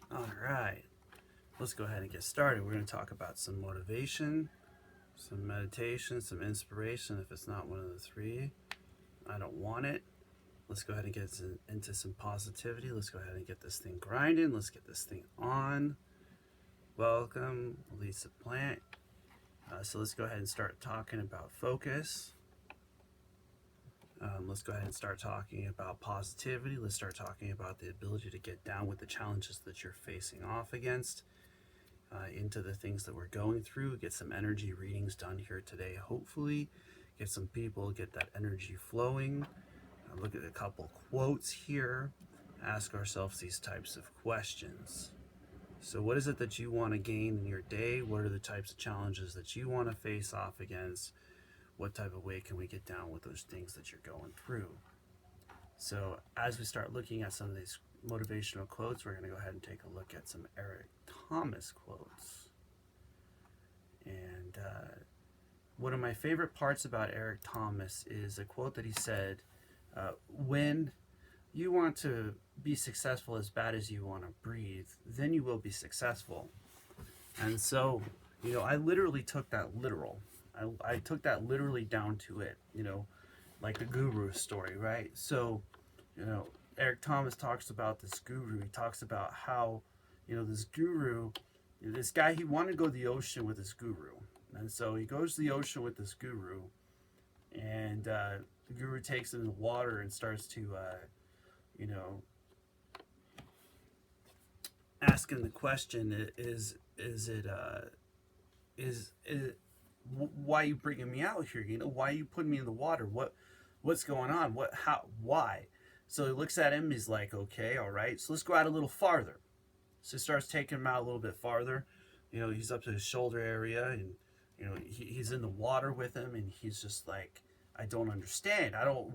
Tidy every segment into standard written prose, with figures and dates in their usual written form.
All right, let's go ahead and get started. We're going to talk about some motivation, some meditation, some inspiration. If it's not one of the three, I don't want it. Let's go ahead and get into some positivity. Let's go ahead and get this thing grinding. Let's get this thing on. Welcome, Lisa Plant. So let's go ahead and start talking about focus. Let's go ahead and start talking about positivity. Let's start talking about the ability to get down with the challenges that you're facing off against, into the things that we're going through. Get some energy readings done here today, hopefully. Get some people, get that energy flowing. Look at a couple quotes here. Ask ourselves these types of questions. So, what is it that you want to gain in your day? What are the types of challenges that you want to face off against? What type of way can we get down with those things that you're going through? So, as we start looking at some of these motivational quotes, we're going to go ahead and take a look at some Eric Thomas quotes. And one of my favorite parts about Eric Thomas is a quote that he said, when you want to be successful as bad as you want to breathe, then you will be successful. And so, I literally took that literal. I took that literally down to it, like the guru story, right? So, Eric Thomas talks about this guru. He talks about how, this guru, this guy, he wanted to go to the ocean with his guru. And so he goes to the ocean with this guru, and the guru takes him in the water and starts to, ask him the question: is why are you bringing me out here? Why are you putting me in the water? What's going on? Why? So he looks at him. He's like, okay, all right. So let's go out a little farther. So he starts taking him out a little bit farther. He's up to his shoulder area, and he's in the water with him, and he's just like, I don't understand. I don't.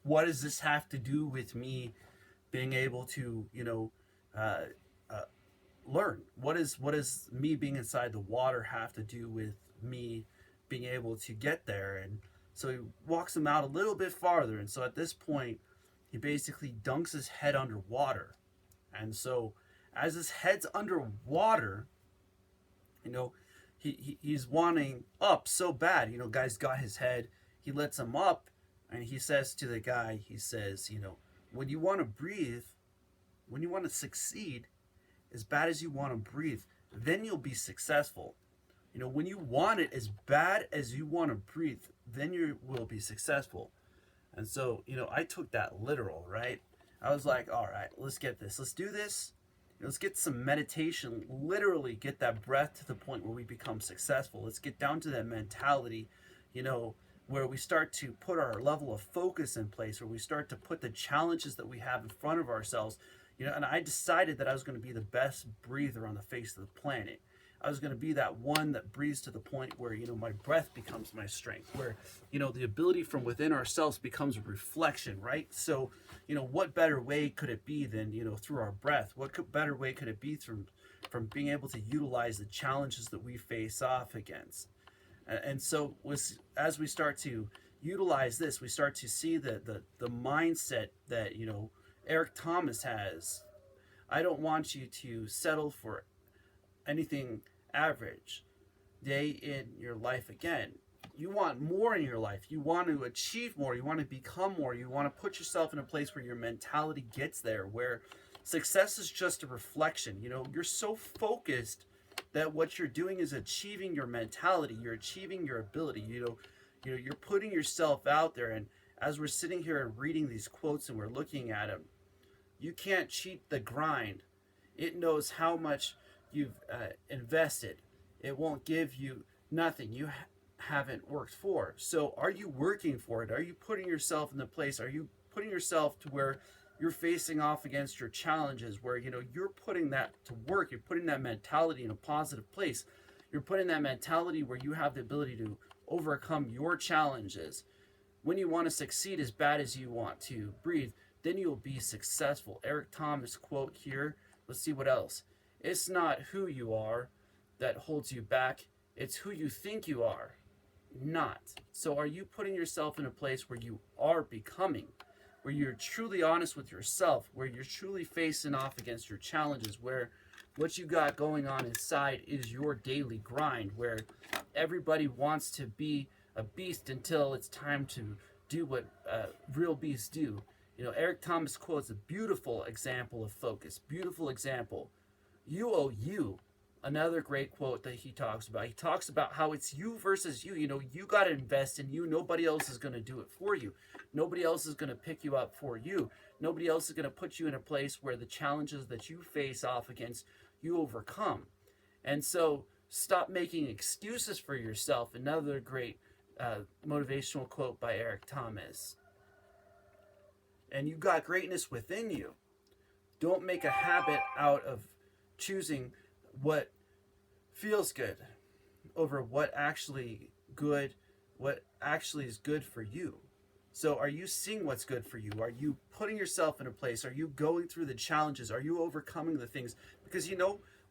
What does this have to do with me being able to, uh, uh, learn? What is me being inside the water have to do with me being able to get there? And so he walks him out a little bit farther, and so at this point, he basically dunks his head underwater. And so as his head's underwater, he's wanting up so bad. Guy's got his head. He lets him up, and he says to the guy, he says, when you want to breathe, when you want to succeed, as bad as you want to breathe, then you'll be successful. When you want it as bad as you want to breathe, then you will be successful. And so, I took that literal, right? I was like, all right, let's get this. Let's do this. Let's get some meditation, literally get that breath to the point where we become successful. Let's get down to that mentality, where we start to put our level of focus in place, where we start to put the challenges that we have in front of ourselves. And I decided that I was going to be the best breather on the face of the planet. I was going to be that one that breathes to the point where, my breath becomes my strength, where, the ability from within ourselves becomes a reflection, right? So, what better way could it be than, through our breath? Better way could it be from being able to utilize the challenges that we face off against? And so as we start to utilize this, we start to see the mindset that, Eric Thomas has. I don't want you to settle for anything average day in your life again. You want more in your life. You want to achieve more. You want to become more. You want to put yourself in a place where your mentality gets there, where success is just a reflection. You're so focused that what you're doing is achieving your mentality. You're achieving your ability. You're putting yourself out there. And as we're sitting here and reading these quotes and we're looking at them, you can't cheat the grind. It knows how much you've invested. It won't give you nothing you haven't worked for. So are you working for it? Are you putting yourself in the place? Are you putting yourself to where you're facing off against your challenges, where you're putting that to work? You're putting that mentality in a positive place. You're putting that mentality where you have the ability to overcome your challenges. When you want to succeed as bad as you want to breathe, then you'll be successful. Eric Thomas quote here. Let's see what else. It's not who you are that holds you back. It's who you think you are, not. So are you putting yourself in a place where you are becoming, where you're truly honest with yourself, where you're truly facing off against your challenges, where What you got going on inside is your daily grind, where everybody wants to be a beast until it's time to do what real beasts do. Eric Thomas quotes a beautiful example of focus. Beautiful example. You owe you. Another great quote that he talks about. He talks about how it's you versus you. You got to invest in you. Nobody else is going to do it for you. Nobody else is going to pick you up for you. Nobody else is going to put you in a place where the challenges that you face off against, you overcome. And so stop making excuses for yourself. Another great motivational quote by Eric Thomas. And you got greatness within you. Don't make a habit out of choosing what feels good over what actually is good for you. So are you seeing what's good for you? Are you putting yourself in a place? Are you going through the challenges? Are you overcoming the things? Because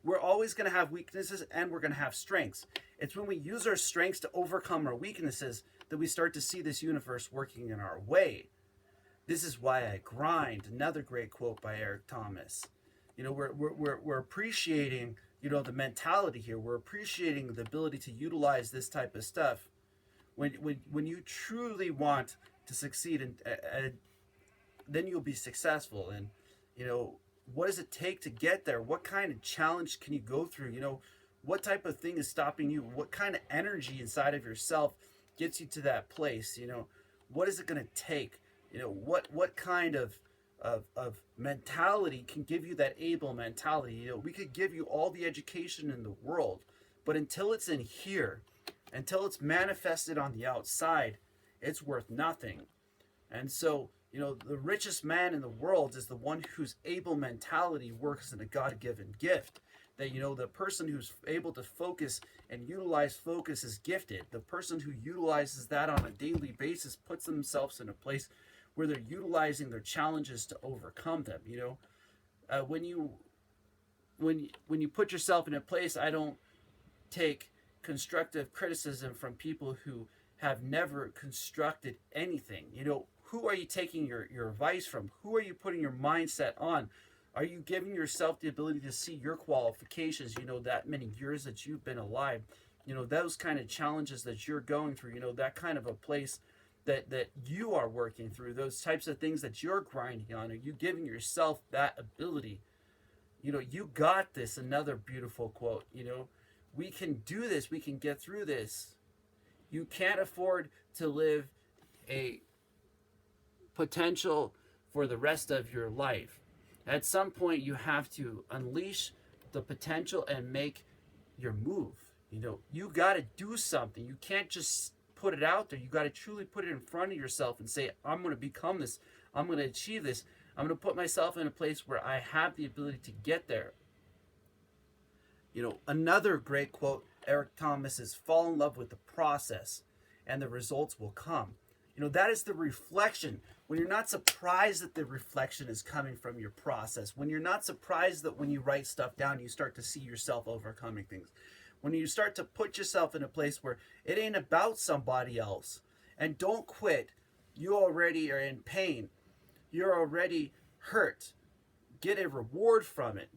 we're always going to have weaknesses and we're going to have strengths. It's when we use our strengths to overcome our weaknesses that we start to see this universe working in our way. This is why I grind. Another great quote by Eric Thomas. We're appreciating, the mentality here. We're appreciating the ability to utilize this type of stuff. When you truly want to succeed, and then you'll be successful. And what does it take to get there? What kind of challenge can you go through? What type of thing is stopping you? What kind of energy inside of yourself gets you to that place? What is it going to take? What kind of mentality can give you that able mentality? We could give you all the education in the world, but until it's in here, until it's manifested on the outside, it's worth nothing. And so, the richest man in the world is the one whose able mentality works in a God-given gift. That, the person who's able to focus and utilize focus is gifted. The person who utilizes that on a daily basis puts themselves in a place where they're utilizing their challenges to overcome them. When you put yourself in a place, I don't take constructive criticism from people who have never constructed anything. Who are you taking your advice from? Who are you putting your mindset on? Are you giving yourself the ability to see your qualifications, that many years that you've been alive, those kind of challenges that you're going through, that kind of a place that you are working through, those types of things that you're grinding on? Are you giving yourself that ability? You got this. Another beautiful quote. We can do this. We can get through this. You can't afford to live a potential for the rest of your life. At some point, you have to unleash the potential and make your move. You got to do something. You can't just put it out there. You got to truly put it in front of yourself and say, I'm going to become this. I'm going to achieve this. I'm going to put myself in a place where I have the ability to get there. Another great quote, Eric Thomas, is fall in love with the process and the results will come. That is the reflection. When you're not surprised that the reflection is coming from your process. When you're not surprised that when you write stuff down, you start to see yourself overcoming things. When you start to put yourself in a place where it ain't about somebody else. And don't quit. You already are in pain. You're already hurt. Get a reward from it.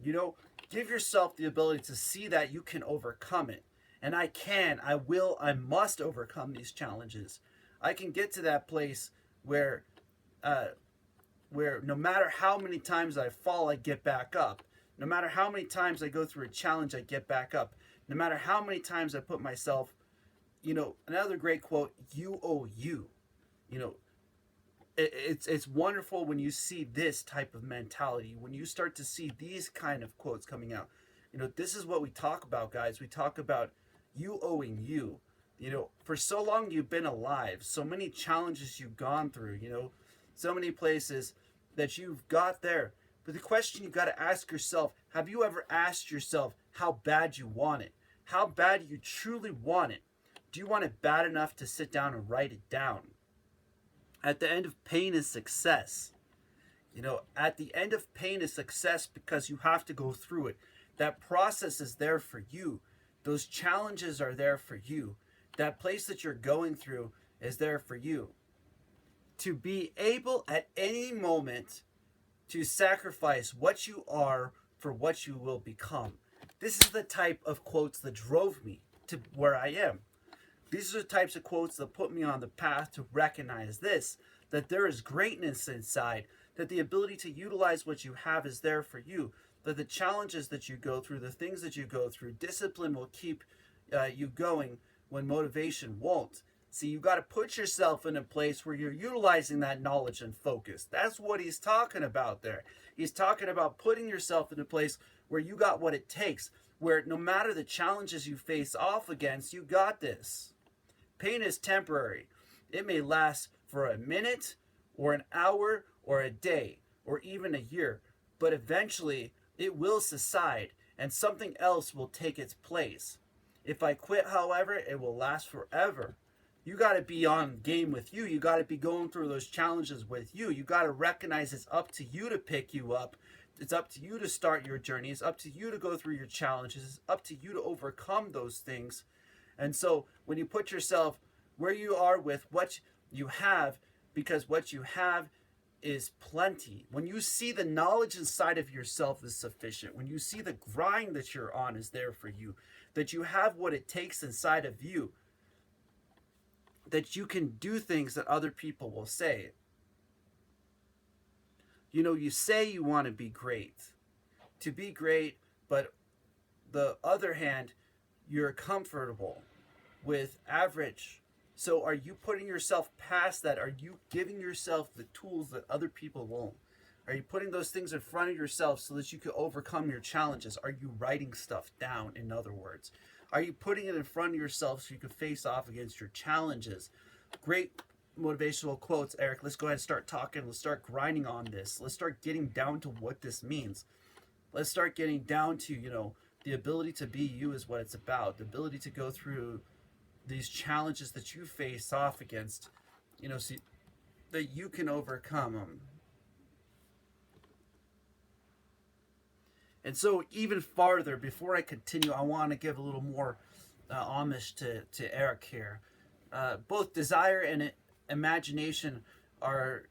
Give yourself the ability to see that you can overcome it. And I can, I will, I must overcome these challenges. I can get to that place where no matter how many times I fall, I get back up. No matter how many times I go through a challenge, I get back up. No matter how many times I put myself, another great quote, you owe you. It's wonderful when you see this type of mentality, when you start to see these kind of quotes coming out. This is what we talk about, guys. We talk about you owing you. For so long you've been alive, so many challenges you've gone through, so many places that you've got there. But the question you got to ask yourself, have you ever asked yourself how bad you want it? How bad you truly want it? Do you want it bad enough to sit down and write it down? At the end of pain is success. At the end of pain is success because you have to go through it. That process is there for you. Those challenges are there for you. That place that you're going through is there for you. To be able at any moment to sacrifice what you are for what you will become. This is the type of quotes that drove me to where I am. These are the types of quotes that put me on the path to recognize this, that there is greatness inside, that the ability to utilize what you have is there for you, that the challenges that you go through, the things that you go through, discipline will keep you going when motivation won't. See, you got to put yourself in a place where you're utilizing that knowledge and focus. That's what he's talking about there. He's talking about putting yourself in a place where you got what it takes, where no matter the challenges you face off against, you got this. Pain is temporary. It may last for a minute or an hour or a day or even a year, but eventually it will subside and something else will take its place. If I quit, however, it will last forever. You got to be on game with you. You got to be going through those challenges with you. You got to recognize it's up to you to pick you up. It's up to you to start your journey. It's up to you to go through your challenges. It's up to you to overcome those things. And so when you put yourself where you are with what you have, because what you have is plenty. When you see the knowledge inside of yourself is sufficient, when you see the grind that you're on is there for you, that you have what it takes inside of you, that you can do things that other people will say. You know, you say you want to be great, but the other hand, you're comfortable with average. So are you putting yourself past that? Are you giving yourself the tools that other people won't? Are you putting those things in front of yourself so that you can overcome your challenges? Are you writing stuff down, in other words? Are you putting it in front of yourself so you can face off against your challenges? Great motivational quotes, Eric. Let's go ahead and start talking. Let's start grinding on this. Let's start getting down to what this means. Let's start getting down to, the ability to be you is what it's about. The ability to go through these challenges that you face off against, so that you can overcome them. And so even farther, before I continue, I want to give a little more homage to Eric here. Both desire and imagination are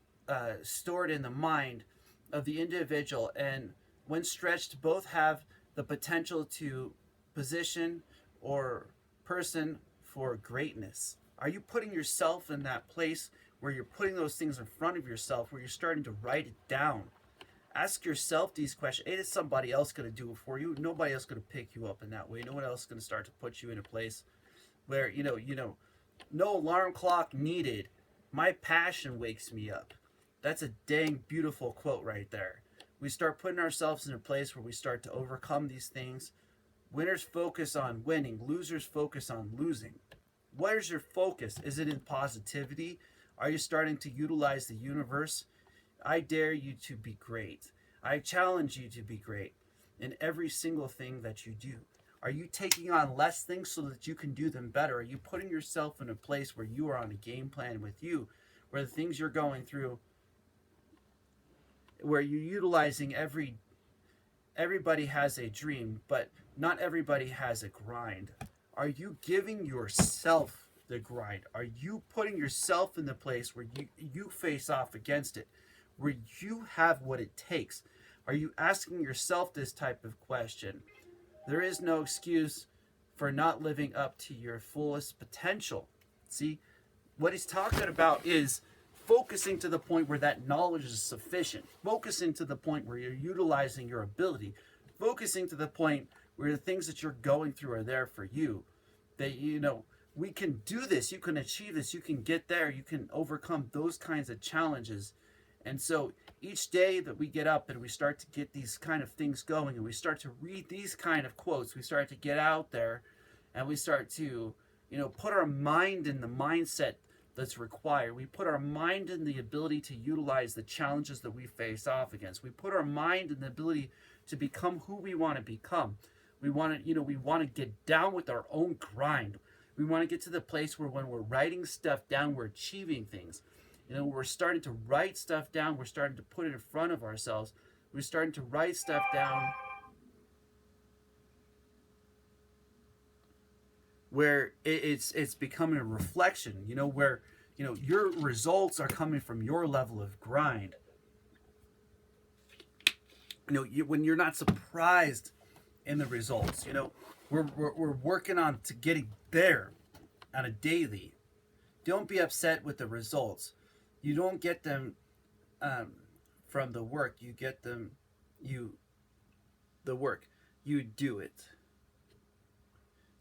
stored in the mind of the individual, and when stretched, both have the potential to position or person for greatness. Are you putting yourself in that place where you're putting those things in front of yourself, where you're starting to write it down? Ask yourself these questions. Is somebody else going to do it for you? Nobody else going to pick you up in that way. No one else is going to start to put you in a place where, no alarm clock needed. My passion wakes me up. That's a dang beautiful quote right there. We start putting ourselves in a place where we start to overcome these things. Winners focus on winning. Losers focus on losing. Where's your focus? Is it in positivity? Are you starting to utilize the universe? I dare you to be great. I challenge you to be great in every single thing that you do. Are you taking on less things so that you can do them better? Are you putting yourself in a place where you are on a game plan with you, where the things you're going through, where you're utilizing everybody has a dream, but not everybody has a grind? Are you giving yourself the grind? Are you putting yourself in the place where you face off against it, where you have what it takes? Are you asking yourself this type of question? There is no excuse for not living up to your fullest potential. See, what he's talking about is focusing to the point where that knowledge is sufficient, focusing to the point where you're utilizing your ability, focusing to the point where the things that you're going through are there for you. That, we can do this, you can achieve this, you can get there, you can overcome those kinds of challenges. And so each day that we get up and we start to get these kind of things going, and we start to read these kind of quotes, we start to get out there and we start to, put our mind in the mindset that's required. We put our mind in the ability to utilize the challenges that we face off against. We put our mind in the ability to become who we want to become. We want to get down with our own grind. We want to get to the place where when we're writing stuff down, we're achieving things. We're starting to write stuff down. We're starting to put it in front of ourselves. We're starting to write stuff down where it's becoming a reflection, where, your results are coming from your level of grind. When you're not surprised in the results. You know, we're working on to getting there on a daily. Don't be upset with the results. You don't get them um, from the work. You get them, you the work. You do it.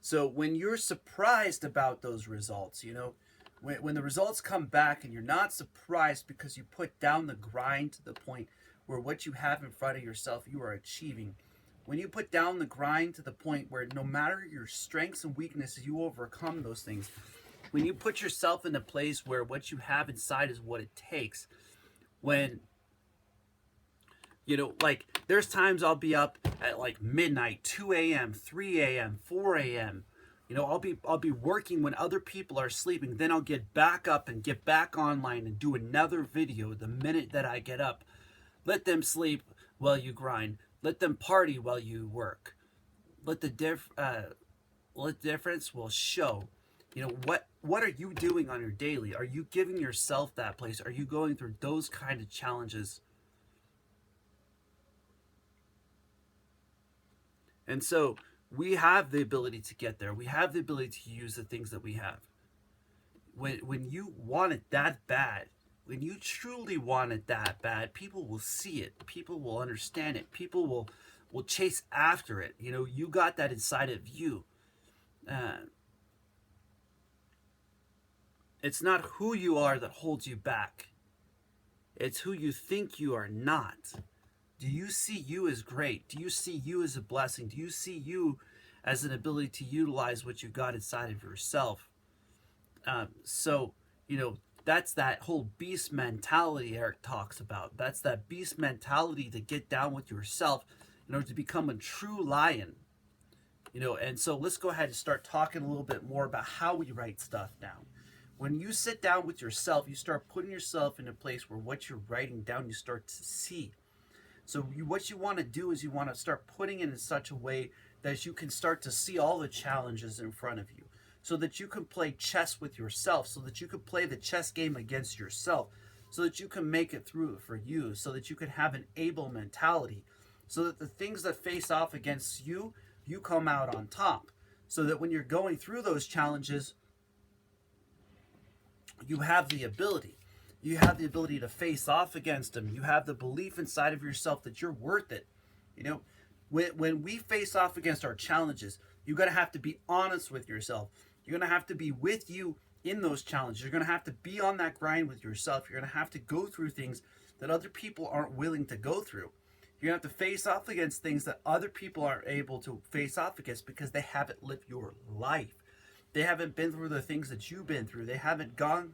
So when you're surprised about those results, you know, when the results come back and you're not surprised because you put down the grind to the point where what you have in front of yourself you are achieving. When you put down the grind to the point where no matter your strengths and weaknesses, you overcome those things. When you put yourself in a place where what you have inside is what it takes. When you know, like there's times I'll be up at like midnight, 2 a.m., 3 a.m., 4 a.m. You know, I'll be working when other people are sleeping. Then I'll get back up and get back online and do another video the minute that I get up. Let them sleep while you grind. Let them party while you work. Let the difference will show. You know, what are you doing on your daily? Are you giving yourself that place? Are you going through those kind of challenges? And so we have the ability to get there. We have the ability to use the things that we have. When you want it that bad, when you truly want it that bad, people will see it. People will understand it. People will chase after it. You know, you got that inside of you. Uh, it's not who you are that holds you back. It's who you think you are not. Do you see you as great? Do you see you as a blessing? Do you see you as an ability to utilize what you got inside of yourself? So, you know, that's that whole beast mentality Eric talks about. That's that beast mentality to get down with yourself in order to become a true lion. You know, and so let's go ahead and start talking a little bit more about how we write stuff down. When you sit down with yourself, you start putting yourself in a place where what you're writing down, you start to see. So what you want to do is you want to start putting it in such a way that you can start to see all the challenges in front of you, so that you can play chess with yourself, so that you can play the chess game against yourself, so that you can make it through for you, so that you can have an able mentality, so that the things that face off against you, you come out on top, so that when you're going through those challenges, you have the ability. You have the ability to face off against them. You have the belief inside of yourself that you're worth it. You know, when we face off against our challenges, you're going to have to be honest with yourself. You're going to have to be with you in those challenges. You're going to have to be on that grind with yourself. You're going to have to go through things that other people aren't willing to go through. You're going to have to face off against things that other people aren't able to face off against because they haven't lived your life. They haven't been through the things that you've been through. They haven't gone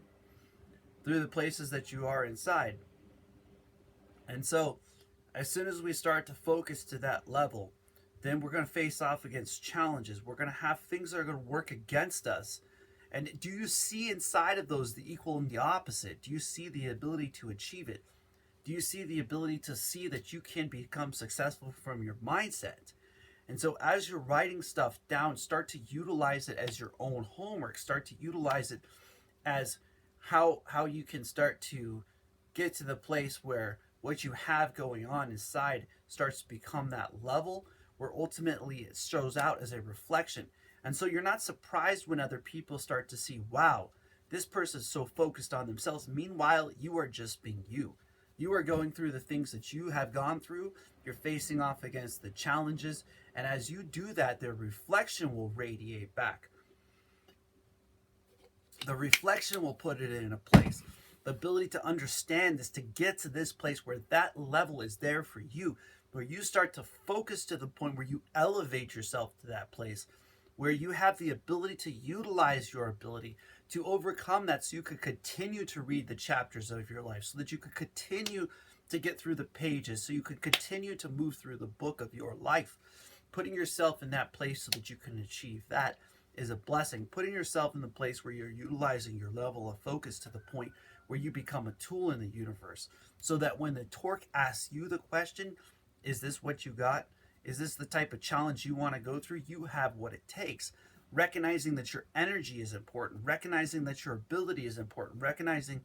through the places that you are inside. And so, as soon as we start to focus to that level, then we're going to face off against challenges. We're going to have things that are going to work against us. And do you see inside of those the equal and the opposite? Do you see the ability to achieve it? Do you see the ability to see that you can become successful from your mindset? And so as you're writing stuff down, start to utilize it as your own homework. Start to utilize it as how you can start to get to the place where what you have going on inside starts to become that level where ultimately it shows out as a reflection. And so you're not surprised when other people start to see, wow, this person's so focused on themselves. Meanwhile, you are just being you. You are going through the things that you have gone through. You're facing off against the challenges. And as you do that, the reflection will radiate back. The reflection will put it in a place. The ability to understand this, to get to this place where that level is there for you, where you start to focus to the point where you elevate yourself to that place, where you have the ability to utilize your ability to overcome that so you could continue to read the chapters of your life, so that you could continue to get through the pages, so you could continue to move through the book of your life. Putting yourself in that place so that you can achieve that is a blessing. Putting yourself in the place where you're utilizing your level of focus to the point where you become a tool in the universe, so that when the torque asks you the question, is this what you got? Is this the type of challenge you want to go through? You have what it takes. Recognizing that your energy is important, recognizing that your ability is important, recognizing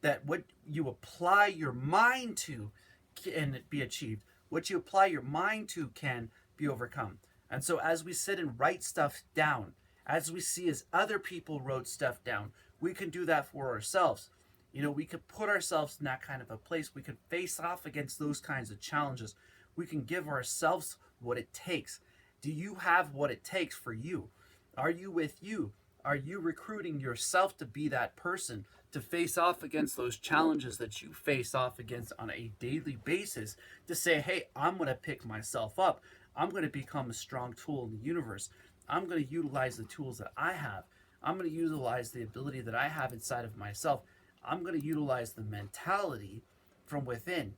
that what you apply your mind to can be achieved. What you apply your mind to can be overcome. And so as we sit and write stuff down, as we see as other people wrote stuff down, we can do that for ourselves. We could put ourselves in that kind of a place. We can face off against those kinds of challenges. We can give ourselves what it takes. Do you have what it takes for you? Are you with you? Are you recruiting yourself to be that person to face off against those challenges that you face off against on a daily basis, to say, hey, I'm going to pick myself up. I'm going to become a strong tool in the universe. I'm going to utilize the tools that I have. I'm going to utilize the ability that I have inside of myself. I'm going to utilize the mentality from within.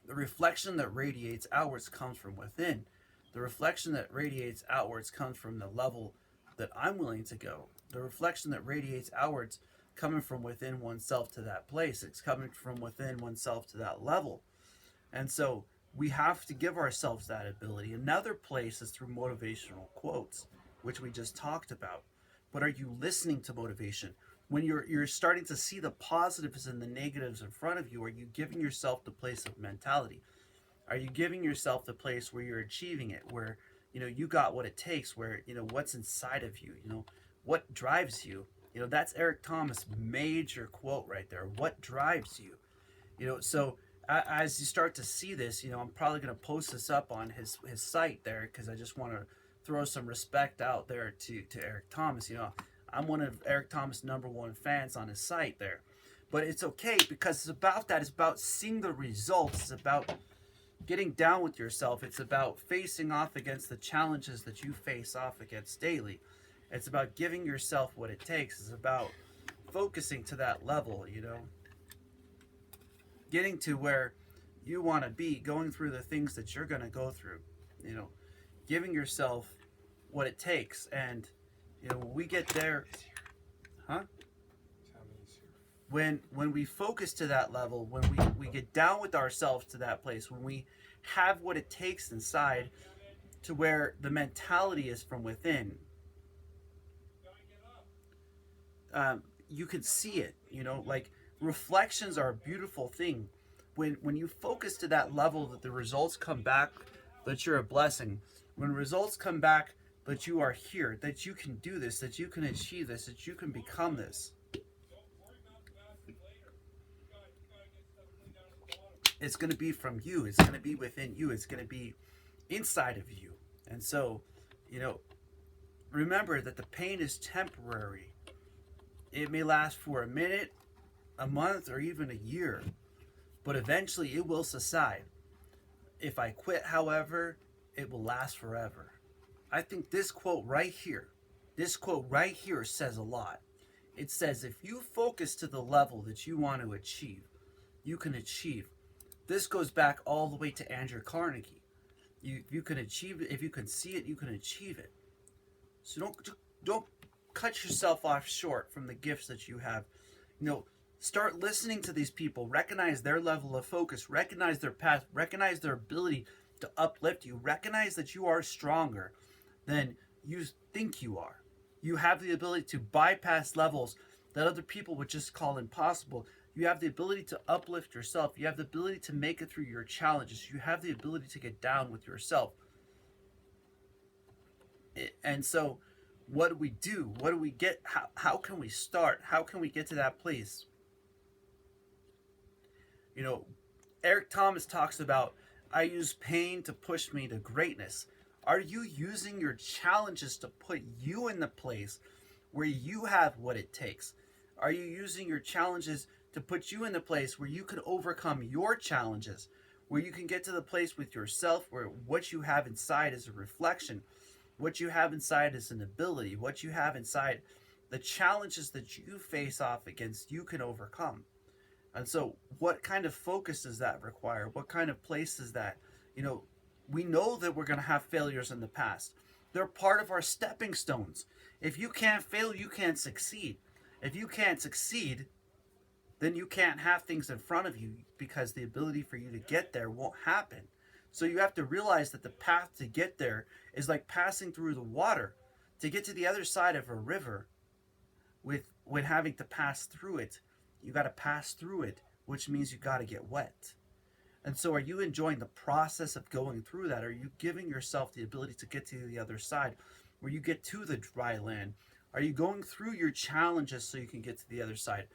The reflection that radiates outwards comes from within. The reflection that radiates outwards comes from the level that I'm willing to go. The reflection that radiates outwards coming from within oneself to that place. It's coming from within oneself to that level. And so we have to give ourselves that ability. Another place is through motivational quotes, which we just talked about. But are you listening to motivation? When you're starting to see the positives and the negatives in front of you, are you giving yourself the place of mentality? Are you giving yourself the place where you're achieving it, where you got what it takes, where what's inside of you, what drives you? That's Eric Thomas' major quote right there. What drives you? So as you start to see this, I'm probably going to post this up on his site there, because I just want to throw some respect out there to Eric Thomas. I'm one of Eric Thomas' #1 fans on his site there. But it's okay, because it's about that. It's about seeing the results. It's about getting down with yourself. It's about facing off against the challenges that you face off against daily. It's about giving yourself what it takes. It's about focusing to that level, getting to where you want to be, going through the things that you're going to go through, giving yourself what it takes. And when we get there, when we focus to that level, when we get down with ourselves to that place, when we have what it takes inside, to where the mentality is from within, you can see it. Like, reflections are a beautiful thing. When you focus to that level, that the results come back, that you're a blessing. When results come back, that you are here, that you can do this, that you can achieve this, that you can become this. It's going to be from you. It's going to be within you. It's going to be inside of you. And so, remember that the pain is temporary. It may last for a minute, a month, or even a year, but eventually it will subside. If I quit, however, it will last forever. I think this quote right here says a lot. It says, if you focus to the level that you want to achieve, you can achieve. This goes back all the way to Andrew Carnegie. You can achieve it. If you can see it, you can achieve it. So don't cut yourself off short from the gifts that you have. Start listening to these people. Recognize their level of focus. Recognize their path. Recognize their ability to uplift you. Recognize that you are stronger than you think you are. You have the ability to bypass levels that other people would just call impossible. You have the ability to uplift yourself. You have the ability to make it through your challenges. You have the ability to get down with yourself. And so, what do we do? What do we get? How can we start? How can we get to that place? Eric Thomas talks about, I use pain to push me to greatness. Are you using your challenges to put you in the place where you have what it takes? Are you using your challenges to put you in the place where you can overcome your challenges, where you can get to the place with yourself where what you have inside is a reflection, what you have inside is an ability, what you have inside, the challenges that you face off against, you can overcome. And so what kind of focus does that require? What kind of place is that? We know that we're going to have failures in the past. They're part of our stepping stones. If you can't fail, you can't succeed. If you can't succeed, then you can't have things in front of you, because the ability for you to get there won't happen. So you have to realize that the path to get there is like passing through the water. To get to the other side of a river, with having to pass through it, you got to pass through it, which means you got to get wet. And so, are you enjoying the process of going through that? Are you giving yourself the ability to get to the other side, where you get to the dry land? Are you going through your challenges so you can get to the other side?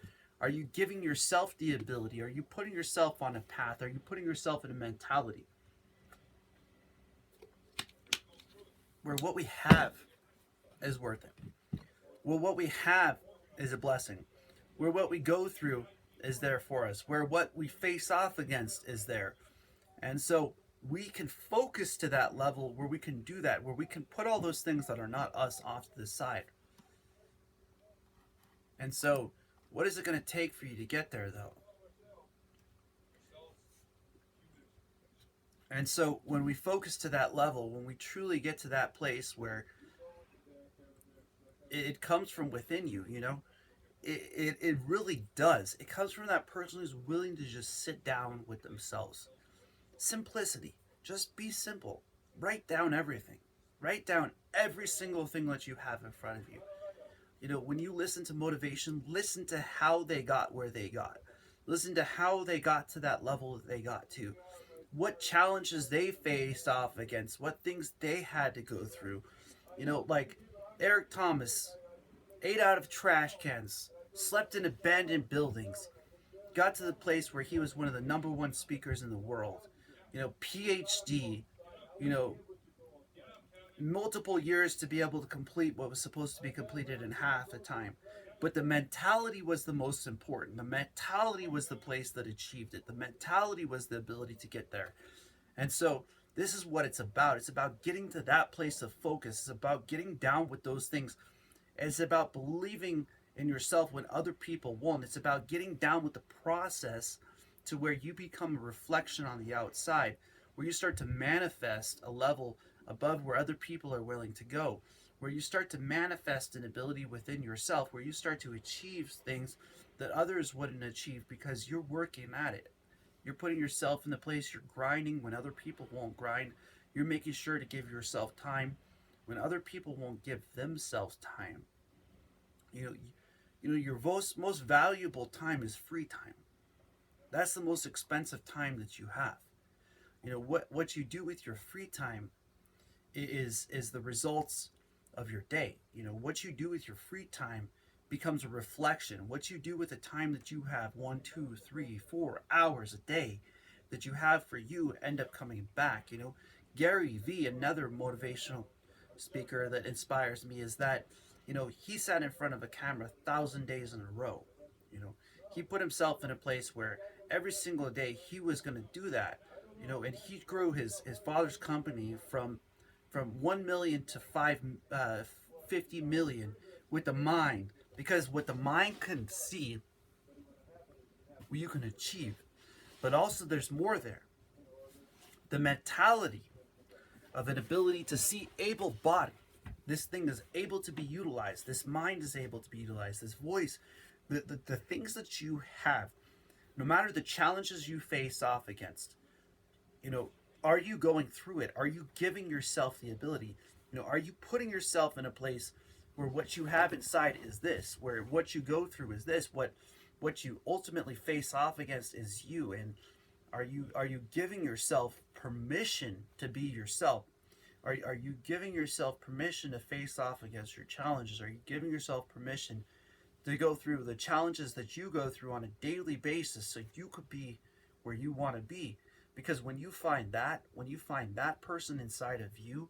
Are you giving yourself the ability? Are you putting yourself on a path? Are you putting yourself in a mentality where what we have is worth it? Where what we have is a blessing? Where what we go through is there for us? Where what we face off against is there? And so we can focus to that level where we can do that, where we can put all those things that are not us off to the side. And so, what is it going to take for you to get there, though? And so, when we focus to that level, when we truly get to that place where it comes from within you, it really does. It comes from that person who's willing to just sit down with themselves. Simplicity. Just be simple. Write down everything. Write down every single thing that you have in front of you. When you listen to motivation, listen to how they got where they got. Listen to how they got to that level that they got to. What challenges they faced off against, what things they had to go through. Like Eric Thomas, ate out of trash cans, slept in abandoned buildings, got to the place where he was one of the number one speakers in the world. PhD, you know, multiple years to be able to complete what was supposed to be completed in half the time. But the mentality was the most important. The mentality was the place that achieved it. The mentality was the ability to get there. And so this is what it's about. It's about getting to that place of focus. It's about getting down with those things. It's about believing in yourself when other people won't. It's about getting down with the process to where you become a reflection on the outside, where you start to manifest a level above where other people are willing to go, where you start to manifest an ability within yourself, where you start to achieve things that others wouldn't achieve because you're working at it. You're putting yourself in the place, you're grinding when other people won't grind. You're making sure to give yourself time when other people won't give themselves time. You know, your most valuable time is free time. That's the most expensive time that you have. What you do with your free time is the results of your day. What you do with your free time becomes a reflection. What you do with the time that you have, 1, 2, 3, 4 hours a day that you have for you, end up coming back. Gary V, another motivational speaker that inspires me, is that he sat in front of a camera 1,000 days in a row. He put himself in a place where every single day he was going to do that. And he grew his father's company from 1 million to 50 million with the mind, because what the mind can see, what you can achieve. But also there's more there. The mentality of an ability to see able body. This thing is able to be utilized. This mind is able to be utilized. This voice, the things that you have, no matter the challenges you face off against, are you going through it? Are you giving yourself the ability? Are you putting yourself in a place where what you have inside is this, where what you go through is this, what you ultimately face off against is you? And are you giving yourself permission to be yourself? Are you giving yourself permission to face off against your challenges? Are you giving yourself permission to go through the challenges that you go through on a daily basis so you could be where you want to be? Because when you find that person inside of you,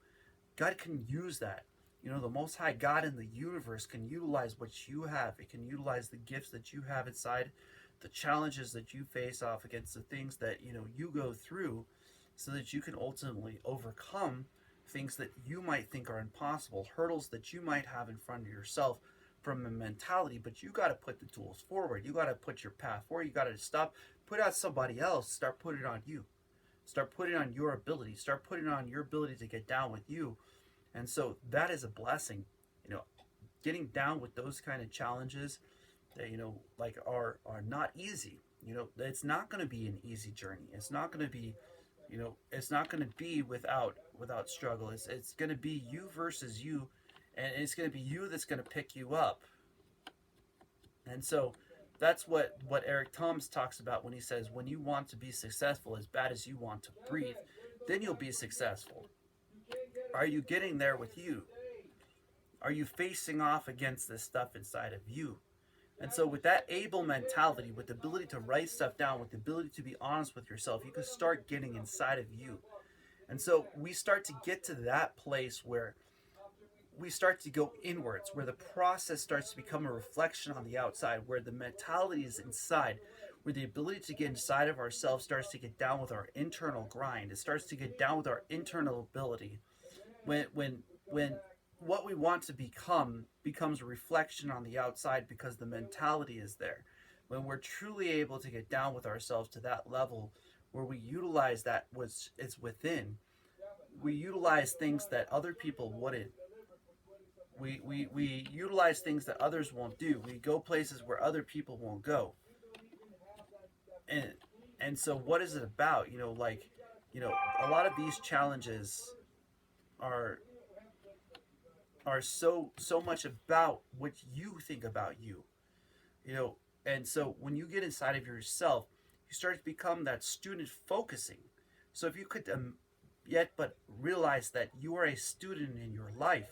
God can use that. The Most High God in the universe can utilize what you have. It can utilize the gifts that you have inside, the challenges that you face off against, the things that you go through, so that you can ultimately overcome things that you might think are impossible, hurdles that you might have in front of yourself from a mentality. But you got to put the tools forward. You got to put your path forward. You got to stop, put out somebody else, start putting it on you. Start putting on your ability. Start putting on your ability to get down with you. And so that is a blessing. Getting down with those kind of challenges that like are not easy. It's not going to be an easy journey. It's not going to be it's not going to be without struggle. It's going to be you versus you, and it's going to be you that's going to pick you up. And so That's what Eric Thomas talks about when he says, when you want to be successful as bad as you want to breathe, then you'll be successful. Are you getting there with you? Are you facing off against this stuff inside of you? And so, with that able mentality, with the ability to write stuff down, with the ability to be honest with yourself, you can start getting inside of you. And so, we start to get to that place where we start to go inwards, where the process starts to become a reflection on the outside, where the mentality is inside, where the ability to get inside of ourselves starts to get down with our internal grind. It starts to get down with our internal ability. When what we want to become becomes a reflection on the outside because the mentality is there. When we're truly able to get down with ourselves to that level where we utilize that which is within, we utilize things that other people wouldn't. We utilize things that others won't do. We go places where other people won't go. And so what is it about? A lot of these challenges are so much about what you think about you. You know, and so when you get inside of yourself, you start to become that student focusing. So if you could yet but realize that you are a student in your life,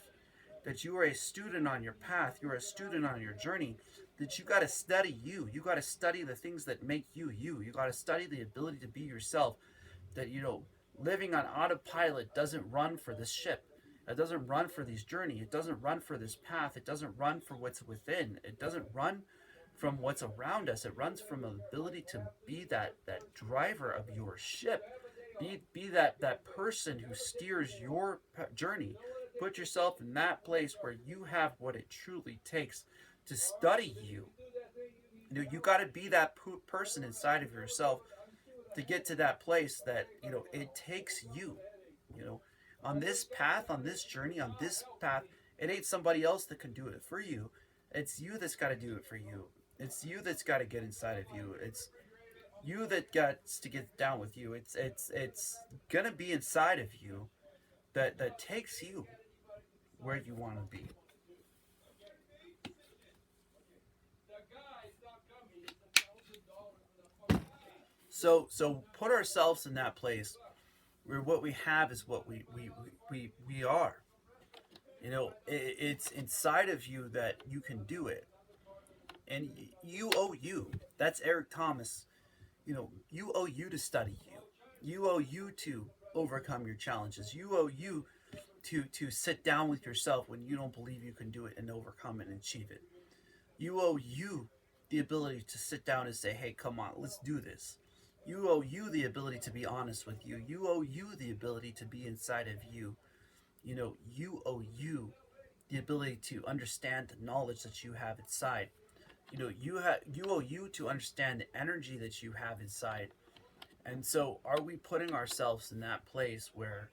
that you are a student on your path, you're a student on your journey, that you got to study you. You got to study the things that make you you. You got to study the ability to be yourself. That, living on autopilot doesn't run for this ship. It doesn't run for this journey. It doesn't run for this path. It doesn't run for what's within. It doesn't run from what's around us. It runs from an ability to be that driver of your ship. Be that person who steers your journey. Put yourself in that place where you have what it truly takes to study you. You got to be that person inside of yourself to get to that place that it takes you. You know, on this path, on this journey, on this path, it ain't somebody else that can do it for you. It's you that's got to do it for you. It's you that's got to get inside of you. It's you that got to get down with you. It's gonna be inside of you that takes you where you want to be. So put ourselves in that place where what we have is what we are. It's inside of you that you can do it, and you owe you. That's Eric Thomas. You owe you to study you. You owe you to overcome your challenges. You owe you to sit down with yourself when you don't believe you can do it and overcome it and achieve it. You owe you the ability to sit down and say, hey, come on, let's do this. You owe you the ability to be honest with you. You owe you the ability to be inside of you. You owe you the ability to understand the knowledge that you have inside. You owe you to understand the energy that you have inside. And so are we putting ourselves in that place where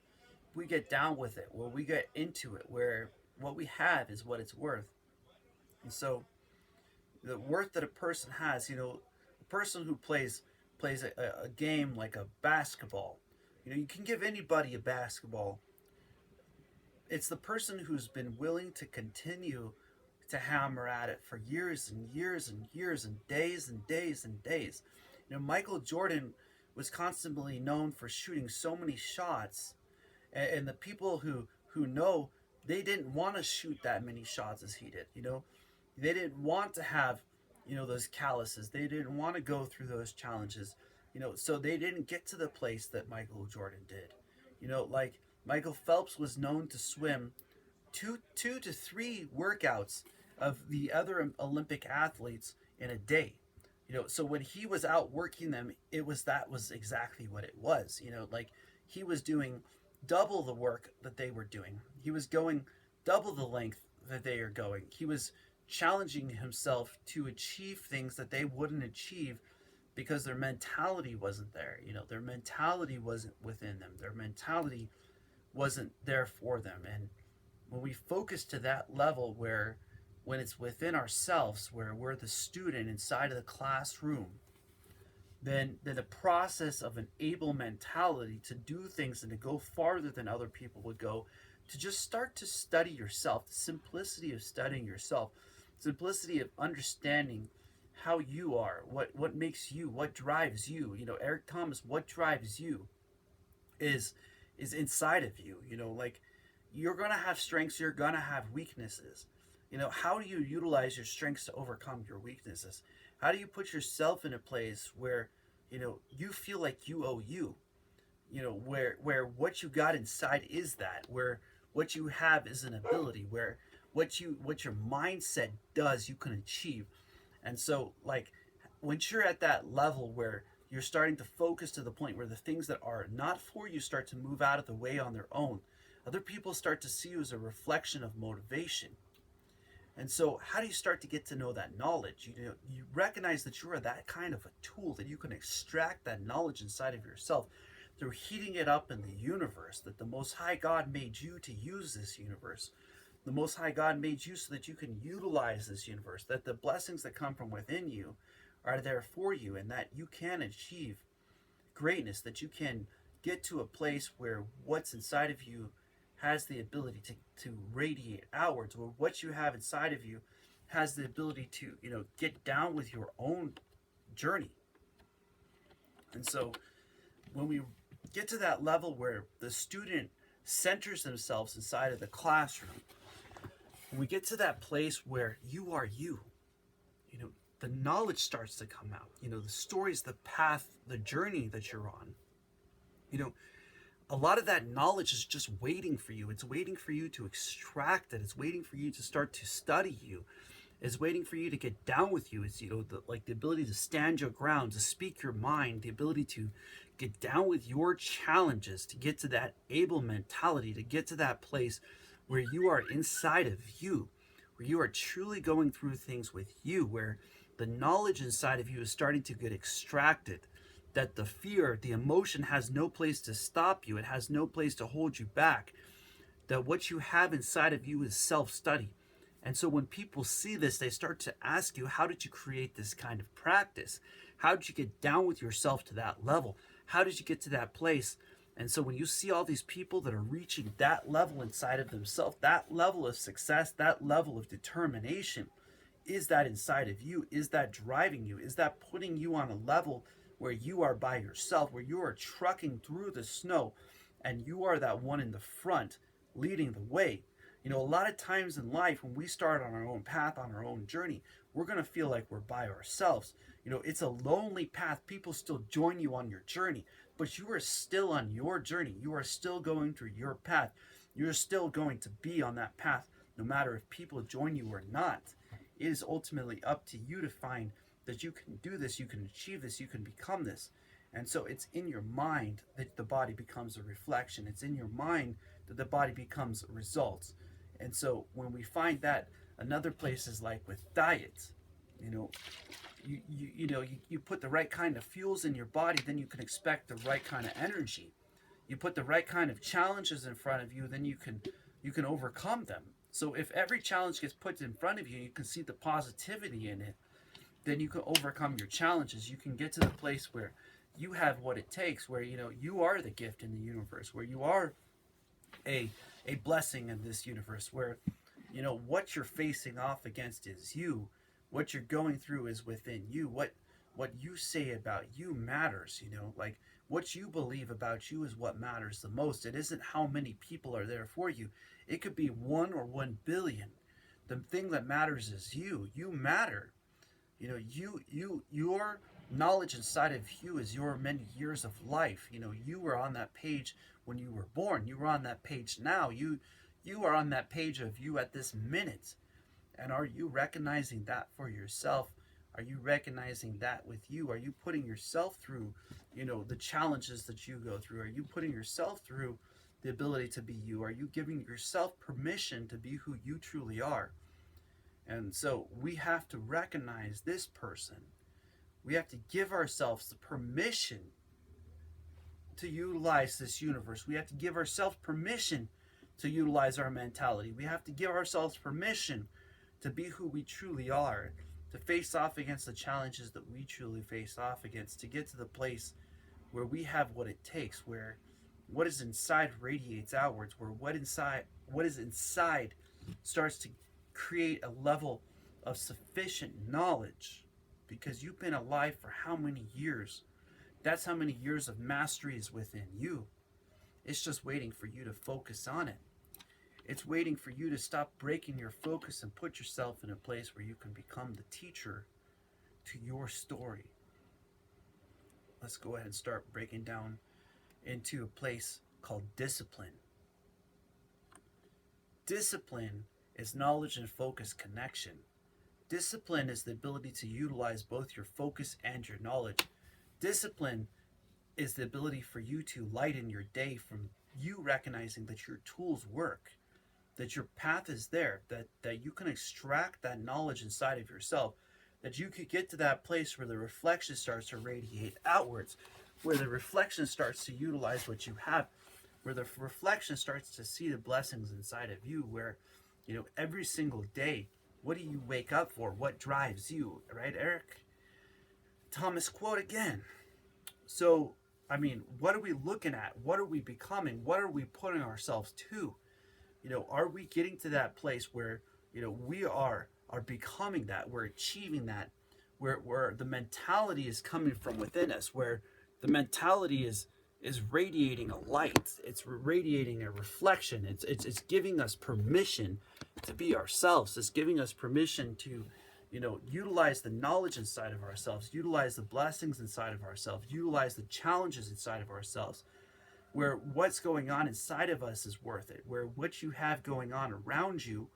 we get down with it, where we get into it, where what we have is what it's worth? And so the worth that a person has, a person who plays a game like a basketball. You can give anybody a basketball. It's the person who's been willing to continue to hammer at it for years and years and years and days and days and days. Michael Jordan was constantly known for shooting so many shots, and the people who know, they didn't want to shoot that many shots as he did. They didn't want to have those calluses. They didn't want to go through those challenges. So they didn't get to the place that Michael Jordan did. Like Michael Phelps was known to swim two to three workouts of the other Olympic athletes in a day. So when he was out working them, that was exactly what it was. Like he was doing double the work that they were doing. He was going double the length that they are going. He was challenging himself to achieve things that they wouldn't achieve because their mentality wasn't there. Their mentality wasn't within them. Their mentality wasn't there for them. And when we focus to that level where when it's within ourselves, where we're the student inside of the classroom, then the process of an able mentality to do things and to go farther than other people would go, to just start to study yourself, the simplicity of studying yourself, simplicity of understanding how you are, what makes you, what drives you. You know, Eric Thomas, what drives you is is inside of you. You know, like you're gonna have strengths, you're gonna have weaknesses. You know, how do you utilize your strengths to overcome your weaknesses? How do you put yourself in a place where, you know, you feel like you owe you? You know, where what you got inside is that, where what you have is an ability, where what your mindset does you can achieve. And so, like, once you're at that level where you're starting to focus to the point where the things that are not for you start to move out of the way on their own, other people start to see you as a reflection of motivation. And so, how do you start to get to know that knowledge? You know, you recognize that you are that kind of a tool, that you can extract that knowledge inside of yourself through heating it up in the universe, that the Most High God made you to use this universe. The Most High God made you so that you can utilize this universe, that the blessings that come from within you are there for you, and that you can achieve greatness, that you can get to a place where what's inside of you has the ability to radiate outwards, where what you have inside of you has the ability to, you know, get down with your own journey. And so when we get to that level where the student centers themselves inside of the classroom, when we get to that place where you are you, you know, the knowledge starts to come out. You know, the stories, the path, the journey that you're on. You know, a lot of that knowledge is just waiting for you. It's waiting for you to extract it. It's waiting for you to start to study you. It's waiting for you to get down with you. It's, you know, like the ability to stand your ground, to speak your mind, the ability to get down with your challenges, to get to that able mentality, to get to that place where you are inside of you, where you are truly going through things with you, where the knowledge inside of you is starting to get extracted, that the fear, the emotion has no place to stop you, it has no place to hold you back, that what you have inside of you is self-study. And so when people see this, they start to ask you, how did you create this kind of practice? How did you get down with yourself to that level? How did you get to that place? And so when you see all these people that are reaching that level inside of themselves, that level of success, that level of determination, is that inside of you? Is that driving you? Is that putting you on a level where you are by yourself, where you are trucking through the snow and you are that one in the front leading the way? You know, a lot of times in life, when we start on our own path, on our own journey, we're going to feel like we're by ourselves. You know, it's a lonely path. People still join you on your journey, but you are still on your journey. You are still going through your path. You're still going to be on that path, no matter if people join you or not. It is ultimately up to you to find that you can do this, you can achieve this, you can become this. And so it's in your mind that the body becomes a reflection. It's in your mind that the body becomes results. And so when we find that, another place is like with diets. You know, you put the right kind of fuels in your body, then you can expect the right kind of energy. You put the right kind of challenges in front of you, then you can overcome them. So if every challenge gets put in front of you, you can see the positivity in it, then you can overcome your challenges. You can get to the place where you have what it takes, where, you know, you are the gift in the universe, where you are a blessing in this universe, where, you know, what you're facing off against is you. What you're going through is within you. What you say about you matters, you know, like what you believe about you is what matters the most. It isn't how many people are there for you. It could be 1 or 1 billion. The thing that matters is you. You matter. You know, your knowledge inside of you is your many years of life. You know, you were on that page when you were born. You were on that page now. You are on that page of you at this minute. And are you recognizing that for yourself? Are you recognizing that with you? Are you putting yourself through, you know, the challenges that you go through? Are you putting yourself through the ability to be you? Are you giving yourself permission to be who you truly are? And so we have to recognize this person. We have to give ourselves the permission to utilize this universe. We have to give ourselves permission to utilize our mentality. We have to give ourselves permission to be who we truly are, to face off against the challenges that we truly face off against, to get to the place where we have what it takes, where what is inside radiates outwards, where what is inside starts to create a level of sufficient knowledge because you've been alive for how many years? That's how many years of mastery is within you. It's just waiting for you to focus on it. It's waiting for you to stop breaking your focus and put yourself in a place where you can become the teacher to your story. Let's go ahead and start breaking down into a place called discipline. Discipline is knowledge and focus connection. Discipline is the ability to utilize both your focus and your knowledge. Discipline is the ability for you to lighten your day from you recognizing that your tools work, that your path is there, that you can extract that knowledge inside of yourself, that you could get to that place where the reflection starts to radiate outwards, where the reflection starts to utilize what you have, where the reflection starts to see the blessings inside of you, where, every single day, what do you wake up for? What drives you, right, Eric? Thomas quote again. So, what are we looking at? What are we becoming? What are we putting ourselves to? Are we getting to that place where, we are becoming that, we're achieving that, where the mentality is coming from within us, where the mentality is radiating a light, it's radiating a reflection, it's giving us permission to be ourselves, it's giving us permission to, utilize the knowledge inside of ourselves, utilize the blessings inside of ourselves, utilize the challenges inside of ourselves, where what's going on inside of us is worth it, where what you have going on around you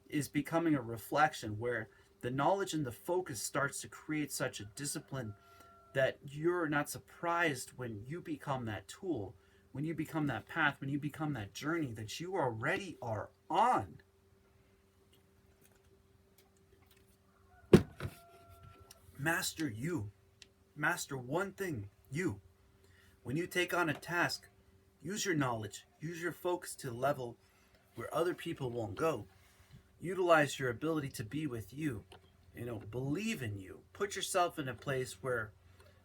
is becoming a reflection, where the knowledge and the focus starts to create such a discipline that you're not surprised when you become that tool, when you become that path, when you become that journey that you already are on. Master you. Master one thing, you. When you take on a task, use your knowledge, use your focus to the level where other people won't go. Utilize your ability to be with you. Believe in you. Put yourself in a place where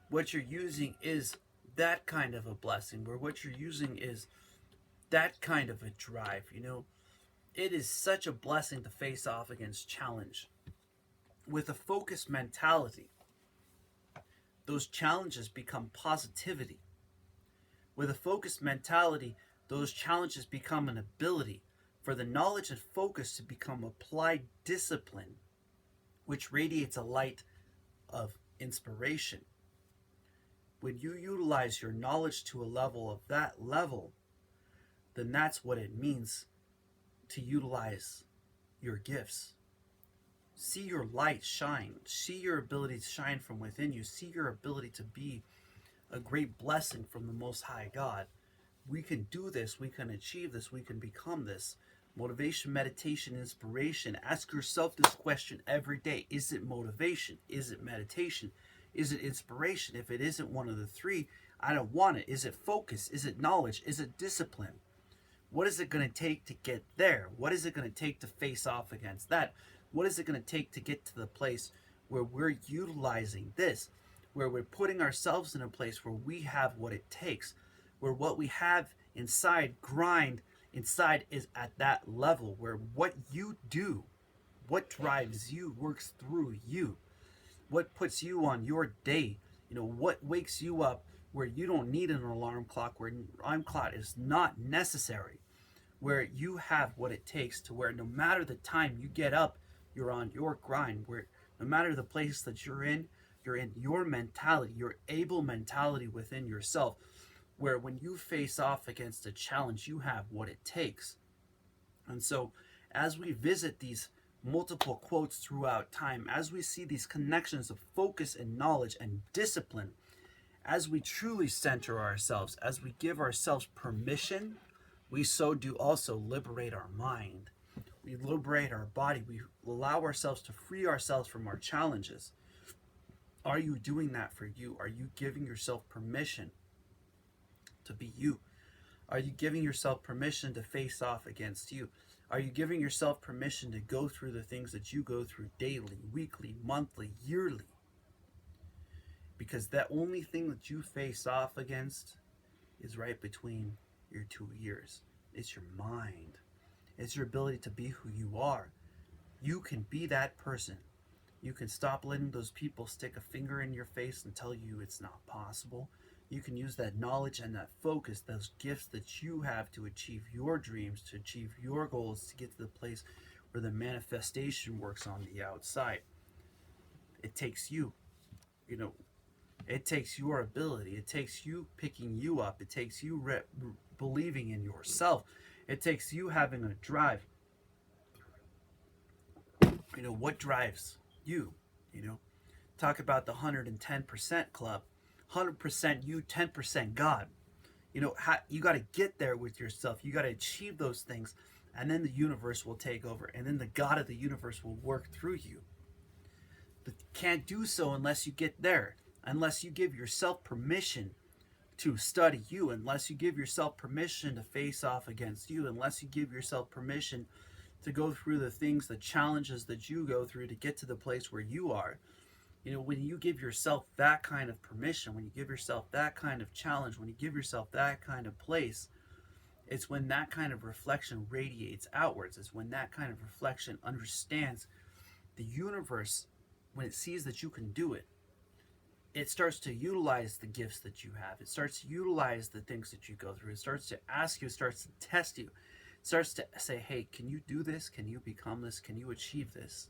what you're using is that kind of a blessing, where what you're using is that kind of a drive. It is such a blessing to face off against challenge. With a focused mentality, those challenges become positivity. With a focused mentality, those challenges become an ability for the knowledge and focus to become applied discipline, which radiates a light of inspiration. When you utilize your knowledge to a level of that level, then that's what it means to utilize your gifts. See your light shine. See your ability to shine from within you. See your ability to be a great blessing from the Most High God. We can do this. We can achieve this. We can become this. Motivation, meditation, inspiration. Ask yourself this question every day. Is it motivation? Is it meditation? Is it inspiration? If it isn't one of the three, I don't want it. Is it focus? Is it knowledge? Is it discipline? What is it going to take to get there? What is it going to take to face off against that? What is it going to take to get to the place where we're utilizing this, where we're putting ourselves in a place where we have what it takes, where what we have inside, grind inside, is at that level, where what you do, what drives you, works through you, what puts you on your day, what wakes you up where you don't need an alarm clock, where an alarm clock is not necessary, where you have what it takes to where no matter the time you get up, you're on your grind, where no matter the place that you're in your mentality, your able mentality within yourself, where when you face off against a challenge, you have what it takes. And so as we visit these multiple quotes throughout time, as we see these connections of focus and knowledge and discipline, as we truly center ourselves, as we give ourselves permission, we so do also liberate our mind. We liberate our body. We allow ourselves to free ourselves from our challenges. Are you doing that for you? Are you giving yourself permission to be you? Are you giving yourself permission to face off against you? Are you giving yourself permission to go through the things that you go through daily, weekly, monthly, yearly? Because that only thing that you face off against is right between your 2 ears. It's your mind. It's your ability to be who you are. You can be that person You can stop letting those people stick a finger in your face and tell you it's not possible. You can use that knowledge and that focus, those gifts that you have to achieve your dreams, to achieve your goals, to get to the place where the manifestation works on the outside. It takes you, you know, it takes your ability. It takes you picking you up. It takes you believing in yourself. It takes you having a drive. What drives you? You know, talk about the 110% club. 100% you, 10% God. You got to get there with yourself. You got to achieve those things, and then the universe will take over, and then the God of the universe will work through you. But you can't do so unless you get there, unless you give yourself permission to study you, unless you give yourself permission to face off against you, unless you give yourself permission to go through the things, the challenges that you go through to get to the place where you are. When you give yourself that kind of permission, when you give yourself that kind of challenge, when you give yourself that kind of place, it's when that kind of reflection radiates outwards. It's when that kind of reflection understands the universe. When it sees that you can do it, it starts to utilize the gifts that you have. It starts to utilize the things that you go through. It starts to ask you, it starts to test you. It starts to say, hey, can you do this? Can you become this? Can you achieve this?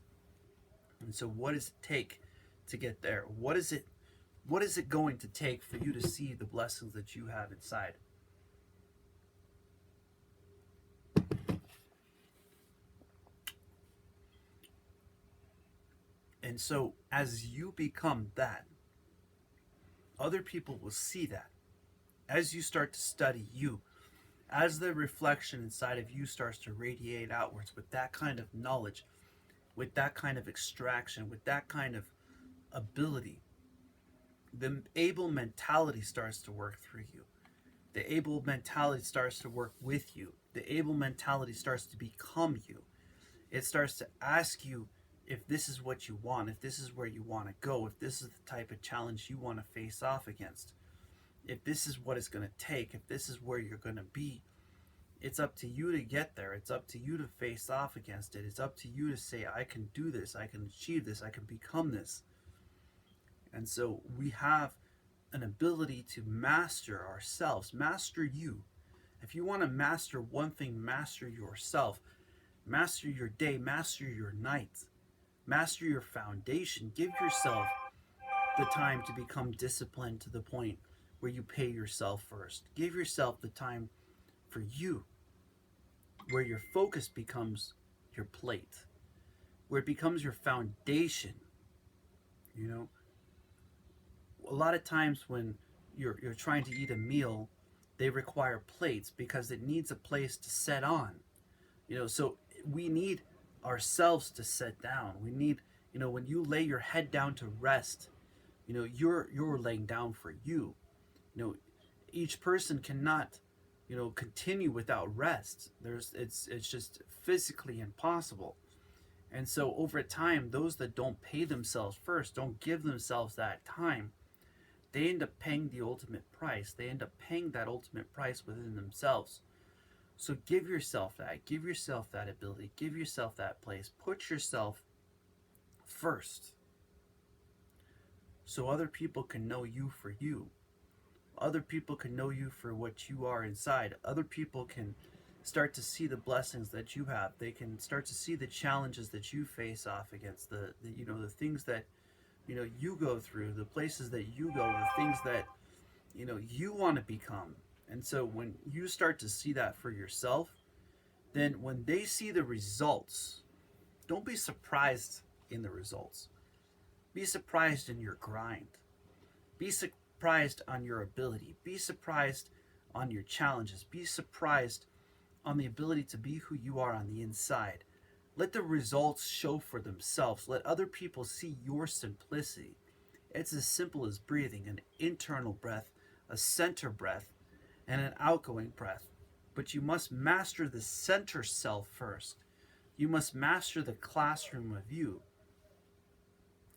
And so what does it take to get there? What is it going to take for you to see the blessings that you have inside? And so as you become that, other people will see that. As you start to study you, as the reflection inside of you starts to radiate outwards with that kind of knowledge, with that kind of extraction, with that kind of ability, the able mentality starts to work through you. The able mentality starts to work with you. The able mentality starts to become you. It starts to ask you if this is what you want, if this is where you want to go, if this is the type of challenge you want to face off against, if this is what it's going to take, if this is where you're going to be. It's up to you to get there. It's up to you to face off against it. It's up to you to say, I can do this, I can achieve this, I can become this. And so we have an ability to master ourselves, master you. If you want to master one thing, master yourself. Master your day, master your night, master your foundation. Give yourself the time to become disciplined to the point where you pay yourself first. Give yourself the time for you, where your focus becomes your plate, where it becomes your foundation. A lot of times when you're trying to eat a meal, they require plates because it needs a place to set on. So we need ourselves to set down. We need, when you lay your head down to rest, you're laying down for you. Each person cannot, continue without rest. It's just physically impossible. And so over time, those that don't pay themselves first, don't give themselves that time, they end up paying the ultimate price. They end up paying that ultimate price within themselves. So give yourself that ability, give yourself that place, put yourself first so other people can know you for you. Other people can know you for what you are inside. Other people can start to see the blessings that you have. They can start to see the challenges that you face off against, the things that you go through, the places that you go, the things that you want to become. And so when you start to see that for yourself, then when they see the results, don't be surprised in the results. Be surprised in your grind. Be surprised on your ability. Be surprised on your challenges. Be surprised on the ability to be who you are on the inside. Let the results show for themselves. Let other people see your simplicity. It's as simple as breathing, an internal breath, a center breath, and an outgoing breath. But you must master the center self first. You must master the classroom of you.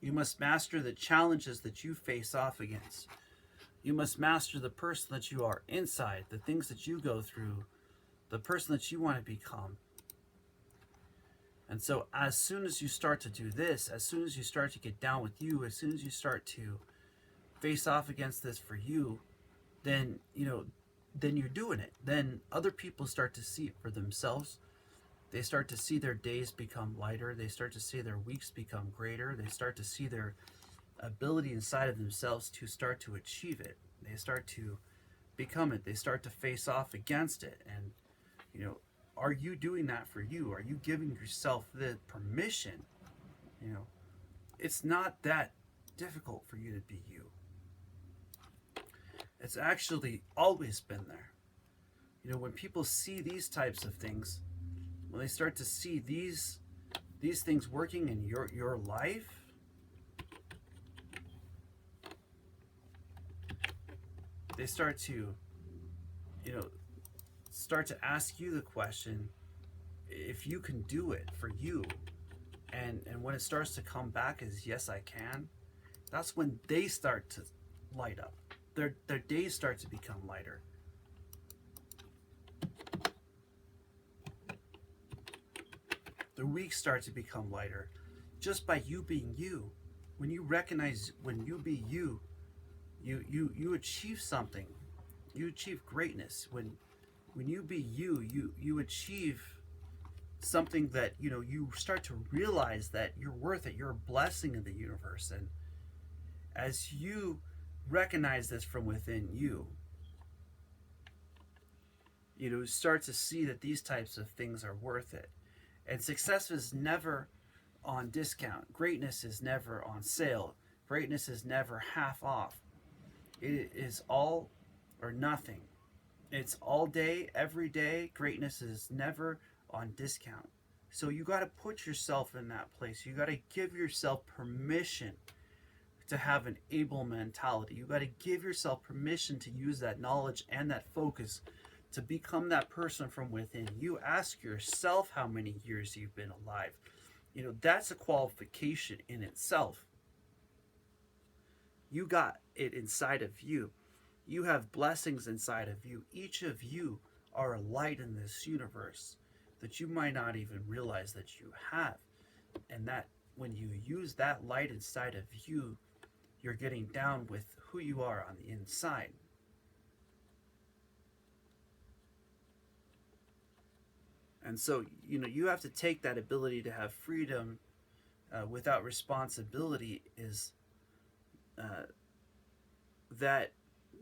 You must master the challenges that you face off against. You must master the person that you are inside, the things that you go through, the person that you want to become. And so as soon as you start to do this, as soon as you start to get down with you, as soon as you start to face off against this for you, then, then you're doing it. Then other people start to see it for themselves. They start to see their days become lighter. They start to see their weeks become greater. They start to see their ability inside of themselves to start to achieve it. They start to become it. They start to face off against it. And, you know, are you doing that for you? Are you giving yourself the permission? You know, it's not that difficult for you to be you. It's actually always been there. When people see these types of things, when they start to see these things working in your life, they start to start to ask you the question if you can do it for you. And when it starts to come back as yes I can, that's when they start to light up. Their days start to become lighter. Their weeks start to become lighter just by you being you. When you recognize, when you be you, you achieve something. You achieve greatness. When you be you, you achieve something that you start to realize that you're worth it. You're a blessing in the universe. And as you recognize this from within you, start to see that these types of things are worth it. And success is never on discount. Greatness is never on sale. Greatness is never half off. It is all or nothing. It's all day, every day. Greatness is never on discount. So you got to put yourself in that place. You got to give yourself permission to have an able mentality. You got to give yourself permission to use that knowledge and that focus to become that person from within. You ask yourself how many years you've been alive. That's a qualification in itself. You got it inside of you. You have blessings inside of you. Each of you are a light in this universe that you might not even realize that you have. And that when you use that light inside of you, you're getting down with who you are on the inside. And so, you have to take that ability to have freedom without responsibility is that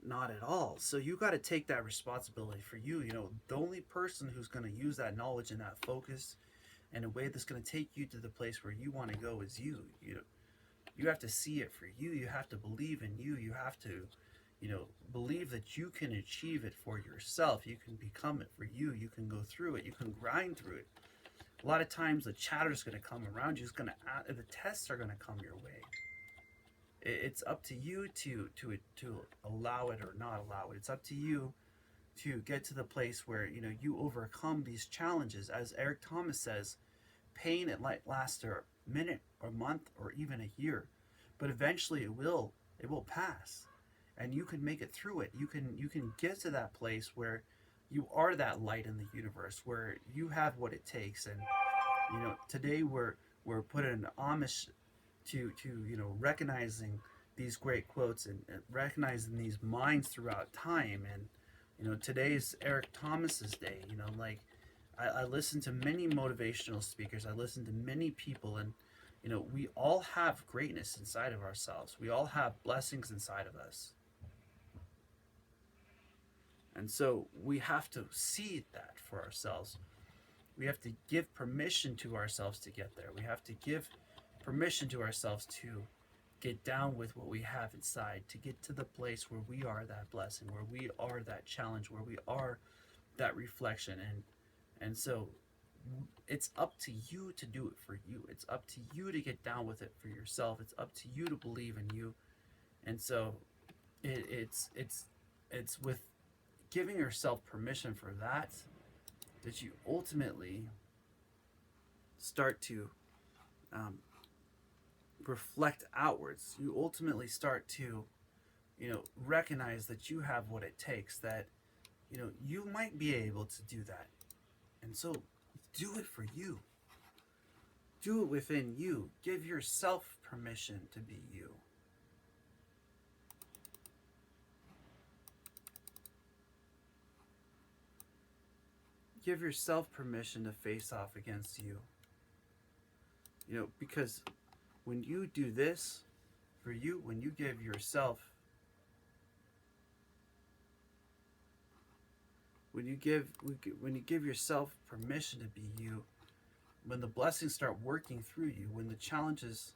not at all. So you got to take that responsibility for you. The only person who's going to use that knowledge and that focus in a way that's going to take you to the place where you want to go is you. You have to see it for you. You have to believe in you. You have to believe that you can achieve it for yourself. You can become it for you. You can go through it. You can grind through it. A lot of times the chatter's going to come around you. The tests are going to come your way. It's up to you to allow it or not allow it. It's up to you to get to the place where you overcome these challenges. As Eric Thomas says, pain, it might last a minute or month or even a year, but eventually it will pass. And you can make it through it. You can get to that place where you are that light in the universe, where you have what it takes. And today we're put in homage to recognizing these great quotes and recognizing these minds throughout time. And today's Eric Thomas's day. I listen to many motivational speakers. I listen to many people, and we all have greatness inside of ourselves. We all have blessings inside of us. And so we have to see that for ourselves. We have to give permission to ourselves to get there. We have to give permission to ourselves to get down with what we have inside, to get to the place where we are that blessing, where we are that challenge, where we are that reflection. And so it's up to you to do it for you. It's up to you to get down with it for yourself. It's up to you to believe in you. And so it's with giving yourself permission for that you ultimately start to reflect outwards. You ultimately start to recognize that you have what it takes, that you might be able to do that. And so do it for you. Do it within you. Give yourself permission to be you. Give yourself permission to face off against you. Because when you do this for you, when you give yourself, when you give yourself permission to be you, when the blessings start working through you, when the challenges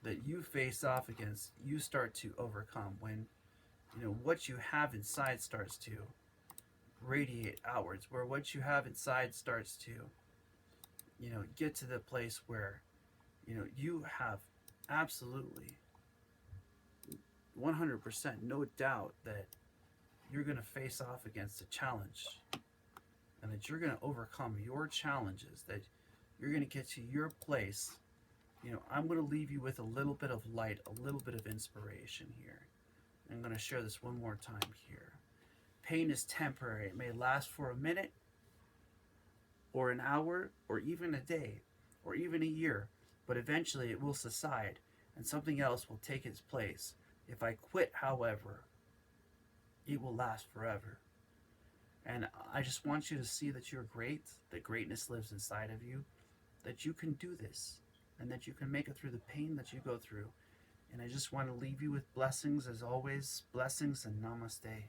that you face off against, you start to overcome, when what you have inside starts to radiate outwards, where what you have inside starts to get to the place where you have absolutely 100% no doubt that you're going to face off against a challenge, and that you're going to overcome your challenges, that you're going to get to your place. I'm going to leave you with a little bit of light, a little bit of inspiration here. I'm going to share this one more time here. Pain is temporary. It may last for a minute, or an hour, or even a day, or even a year, but eventually it will subside, and something else will take its place. If I quit, however, it will last forever. And I just want you to see that you're great, that greatness lives inside of you, that you can do this, and that you can make it through the pain that you go through. And I just want to leave you with blessings as always. Blessings and namaste.